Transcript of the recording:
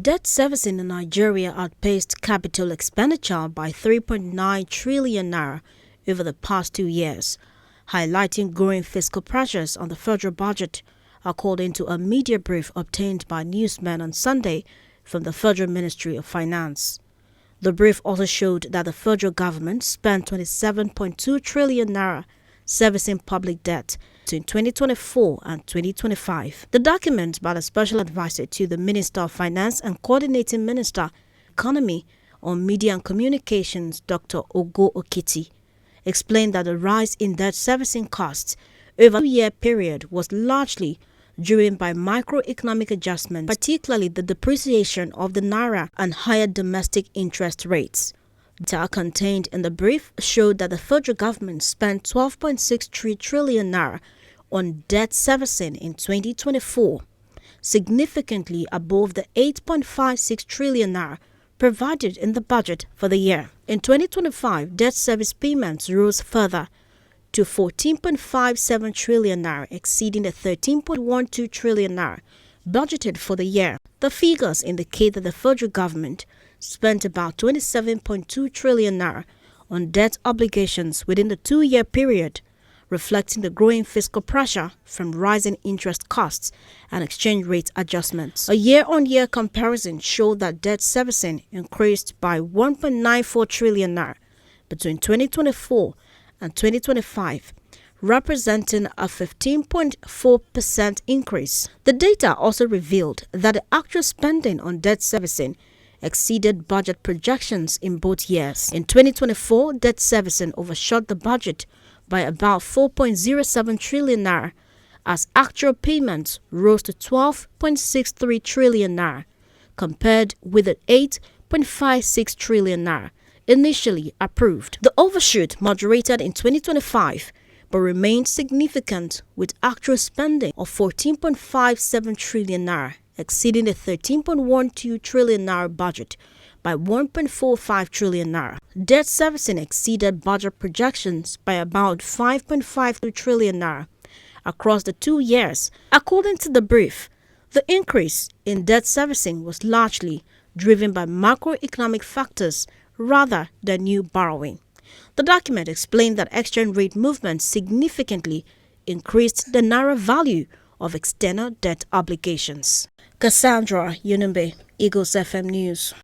Debt servicing in Nigeria outpaced capital expenditure by 3.9 trillion naira over the past 2 years, highlighting growing fiscal pressures on the federal budget, according to a media brief obtained by newsmen on Sunday from the Federal Ministry of Finance. The brief also showed that the federal government spent 27.2 trillion naira servicing public debt in 2024 and 2025. The document by the Special Advisor to the Minister of Finance and Coordinating Minister of Economy on Media and Communications, Dr. Ogo Okiti, explained that the rise in debt servicing costs over a 2-year period was largely driven by microeconomic adjustments, particularly the depreciation of the Naira and higher domestic interest rates. Data contained in the brief showed that the federal government spent 12.63 trillion naira on debt servicing in 2024, significantly above the 8.56 trillion naira provided in the budget for the year. In 2025, debt service payments rose further to 14.57 trillion naira, exceeding the 13.12 trillion naira budgeted for the year. The figures indicate that the federal government spent about 27.2 trillion naira on debt obligations within the 2-year period, reflecting the growing fiscal pressure from rising interest costs and exchange rate adjustments. A year-on-year comparison showed that debt servicing increased by 1.94 trillion naira between 2024 and 2025, representing a 15.4% increase. The data also revealed that the actual spending on debt servicing exceeded budget projections in both years. In 2024, debt servicing overshot the budget by about 4.07 trillion naira, as actual payments rose to 12.63 trillion naira, compared with the 8.56 trillion naira initially approved. The overshoot moderated in 2025, but remained significant, with actual spending of 14.57 trillion naira, exceeding the 13.12 trillion naira budget by 1.45 trillion naira. Debt servicing exceeded budget projections by about 5.52 trillion naira across the 2 years. According to the brief, the increase in debt servicing was largely driven by macroeconomic factors rather than new borrowing. The document explained that exchange rate movements significantly increased the naira value of external debt obligations. Cassandra Yunumbe, Eagles FM News.